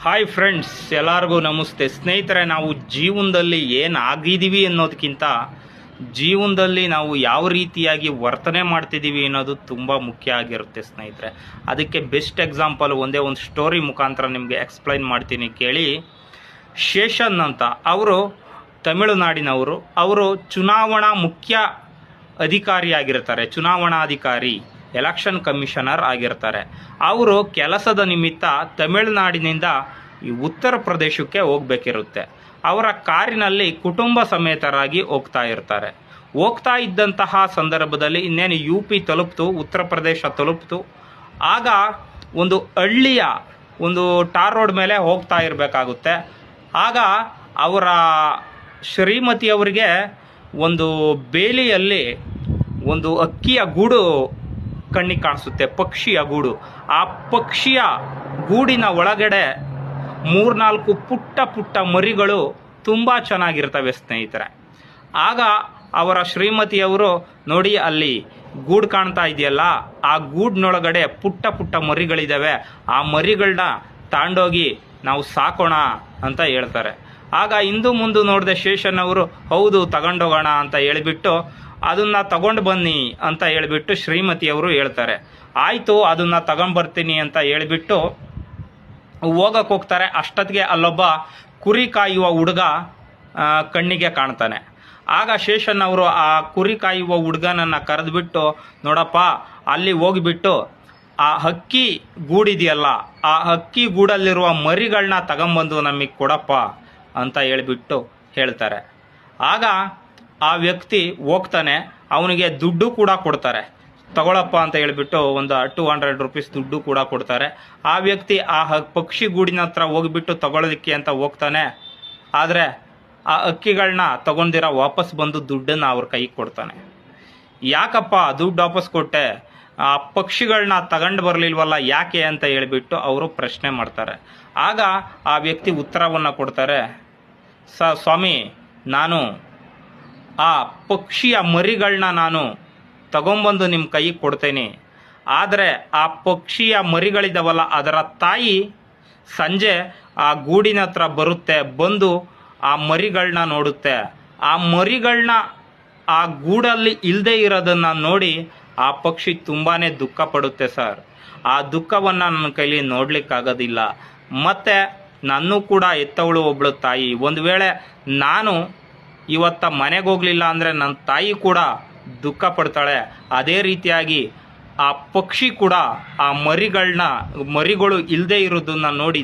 Hi friends, ಎಲ್ಲರಿಗೂ ನಮಸ್ತೆ. ಸ್ನೇಹಿತರೆ, ನಾವು ಜೀವನದಲ್ಲಿ ಏನಾಗಿದ್ದೀವಿ ಅನ್ನೋದಕ್ಕಿಂತ ಜೀವನದಲ್ಲಿ ನಾವು ಯಾವ ರೀತಿಯಾಗಿ ವರ್ತನೆ ಮಾಡ್ತಿದ್ದೀವಿ ಅನ್ನೋದು ತುಂಬ ಮುಖ್ಯ ಆಗಿರುತ್ತೆ ಸ್ನೇಹಿತರೆ. ಅದಕ್ಕೆ ಬೆಸ್ಟ್ ಎಕ್ಸಾಂಪಲ್ ಒಂದೇ ಒಂದು ಸ್ಟೋರಿ ಮುಖಾಂತರ ನಿಮಗೆ ಎಕ್ಸ್ಪ್ಲೈನ್ ಮಾಡ್ತೀನಿ ಕೇಳಿ. ಶೇಷನ್ ಅಂತ ಅವರು ತಮಿಳುನಾಡಿನವರು. ಅವರು ಚುನಾವಣಾ ಮುಖ್ಯ ಅಧಿಕಾರಿಯಾಗಿರ್ತಾರೆ, ಚುನಾವಣಾಧಿಕಾರಿ, ಎಲೆಕ್ಷನ್ ಕಮಿಷನರ್ ಆಗಿರ್ತಾರೆ. ಅವರು ಕೆಲಸದ ನಿಮಿತ್ತ ತಮಿಳುನಾಡಿನಿಂದ ಈ ಉತ್ತರ ಪ್ರದೇಶಕ್ಕೆ ಹೋಗಬೇಕಿರುತ್ತೆ. ಅವರ ಕಾರಿನಲ್ಲಿ ಕುಟುಂಬ ಸಮೇತರಾಗಿ ಹೋಗ್ತಾ ಇರ್ತಾರೆ. ಹೋಗ್ತಾ ಇದ್ದಂತಹ ಸಂದರ್ಭದಲ್ಲಿ ಇನ್ನೇನು UP ತಲುಪ್ತು, ಉತ್ತರ ಪ್ರದೇಶ ತಲುಪ್ತು. ಆಗ ಒಂದು ಹಳ್ಳಿಯ ಒಂದು ಟಾರ್ ರೋಡ್ ಮೇಲೆ ಹೋಗ್ತಾ ಇರಬೇಕಾಗುತ್ತೆ. ಆಗ ಅವರ ಶ್ರೀಮತಿಯವರಿಗೆ ಒಂದು ಬೇಲಿಯಲ್ಲಿ ಒಂದು ಅಕ್ಕಿಯ ಗೂಡು ಕಣ್ಣಿಗೆ ಕಾಣಿಸುತ್ತೆ, ಪಕ್ಷಿಯ ಗೂಡು. ಆ ಪಕ್ಷಿಯ ಗೂಡಿನ ಒಳಗಡೆ 3-4 ಪುಟ್ಟ ಪುಟ್ಟ ಮರಿಗಳು ತುಂಬ ಚೆನ್ನಾಗಿರ್ತವೆ ಸ್ನೇಹಿತರೆ. ಆಗ ಅವರ ಶ್ರೀಮತಿಯವರು ನೋಡಿ, ಅಲ್ಲಿ ಗೂಡು ಕಾಣ್ತಾ ಇದೆಯಲ್ಲ, ಆ ಗೂಡಿನೊಳಗಡೆ ಪುಟ್ಟ ಪುಟ್ಟ ಮರಿಗಳಿದ್ದಾವೆ, ಆ ಮರಿಗಳನ್ನ ತಾಂಡೋಗಿ ನಾವು ಸಾಕೋಣ ಅಂತ ಹೇಳ್ತಾರೆ. ಆಗ ಹಿಂದು ಮುಂದೆ ನೋಡಿದೆ ಶೇಷನ್ ಅವರು, ಹೌದು ತಗೊಂಡೋಗೋಣ ಅಂತ ಹೇಳಿಬಿಟ್ಟು ಅದನ್ನು ತಗೊಂಡು ಬನ್ನಿ ಅಂತ ಹೇಳಿಬಿಟ್ಟು ಶ್ರೀಮತಿಯವರು ಹೇಳ್ತಾರೆ. ಆಯಿತು, ಅದನ್ನು ತಗೊಂಡ್ಬರ್ತೀನಿ ಅಂತ ಹೇಳಿಬಿಟ್ಟು ಹೋಗಕ್ಕೆ ಹೋಗ್ತಾರೆ. ಅಷ್ಟೊತ್ತಿಗೆ ಅಲ್ಲೊಬ್ಬ ಕುರಿ ಕಾಯುವ ಹುಡುಗ ಕಣ್ಣಿಗೆ ಕಾಣ್ತಾನೆ. ಆಗ ಶೇಷನ್ ಅವರು ಆ ಕುರಿ ಕಾಯುವ ಹುಡುಗನನ್ನು ಕರೆದುಬಿಟ್ಟು, ನೋಡಪ್ಪ, ಅಲ್ಲಿ ಹೋಗಿಬಿಟ್ಟು ಆ ಹಕ್ಕಿ ಗೂಡಿದೆಯಲ್ಲ, ಆ ಹಕ್ಕಿ ಗೂಡಲ್ಲಿರುವ ಮರಿಗಳನ್ನ ತಗೊಂಬಂದು ನಮಗೆ ಕೊಡಪ್ಪ ಅಂತ ಹೇಳಿಬಿಟ್ಟು ಹೇಳ್ತಾರೆ. ಆಗ ಆ ವ್ಯಕ್ತಿ ಹೋಗ್ತಾನೆ, ಅವನಿಗೆ ದುಡ್ಡು ಕೂಡ ಕೊಡ್ತಾರೆ. ತಗೊಳಪ್ಪ ಅಂತ ಹೇಳಿಬಿಟ್ಟು ಒಂದು 200 ರೂಪೀಸ್ ದುಡ್ಡು ಕೂಡ ಕೊಡ್ತಾರೆ. ಆ ವ್ಯಕ್ತಿ ಆ ಪಕ್ಷಿ ಗೂಡಿನ ಹತ್ರ ಹೋಗಿಬಿಟ್ಟು ತಗೊಳ್ಳೋದಕ್ಕೆ ಅಂತ ಹೋಗ್ತಾನೆ. ಆದರೆ ಆ ಅಕ್ಕಿಗಳನ್ನ ತಗೊಂಡಿರೋ ವಾಪಸ್ ಬಂದು ದುಡ್ಡನ್ನು ಅವ್ರ ಕೈಗೆ ಕೊಡ್ತಾನೆ. ಯಾಕಪ್ಪ ದುಡ್ಡು ವಾಪಸ್ ಕೊಟ್ಟೆ, ಆ ಪಕ್ಷಿಗಳನ್ನ ತಗೊಂಡು ಬರಲಿಲ್ವಲ್ಲ ಯಾಕೆ ಅಂತ ಹೇಳಿಬಿಟ್ಟು ಅವರು ಪ್ರಶ್ನೆ ಮಾಡ್ತಾರೆ. ಆಗ ಆ ವ್ಯಕ್ತಿ ಉತ್ತರವನ್ನು ಕೊಡ್ತಾರೆ, ಸ್ವಾಮಿ, ನಾನು ಆ ಪಕ್ಷಿಯ ಮರಿಗಳನ್ನ ನಾನು ತಗೊಂಬಂದು ನಿಮ್ಮ ಕೈಗೆ ಕೊಡ್ತೇನೆ. ಆದರೆ ಆ ಪಕ್ಷಿಯ ಮರಿಗಳಿದ್ದಾವಲ್ಲ, ಅದರ ತಾಯಿ ಸಂಜೆ ಆ ಗೂಡಿನ ಹತ್ರ ಬರುತ್ತೆ, ಬಂದು ಆ ಮರಿಗಳನ್ನ ನೋಡುತ್ತೆ. ಆ ಮರಿಗಳನ್ನ ಆ ಗೂಡಲ್ಲಿ ಇಲ್ಲದೆ ಇರೋದನ್ನು ನೋಡಿ ಆ ಪಕ್ಷಿ ತುಂಬಾ ದುಃಖ ಪಡುತ್ತೆ ಸರ್. ಆ ದುಃಖವನ್ನು ನನ್ನ ಕೈಲಿ ನೋಡಲಿಕ್ಕಾಗೋದಿಲ್ಲ. ಮತ್ತು ನನ್ನೂ ಕೂಡ ಎತ್ತವಳು ಒಬ್ಬಳು ತಾಯಿ. ಒಂದು ವೇಳೆ ನಾನು ಇವತ್ತ ಮನೆಗೆ ಹೋಗಲಿಲ್ಲ ಅಂದರೆ ನನ್ನ ತಾಯಿ ಕೂಡ ದುಃಖ ಪಡ್ತಾಳೆ. ಅದೇ ರೀತಿಯಾಗಿ ಆ ಪಕ್ಷಿ ಕೂಡ ಆ ಮರಿಗಳು ಇಲ್ಲದೆ ಇರೋದನ್ನು ನೋಡಿ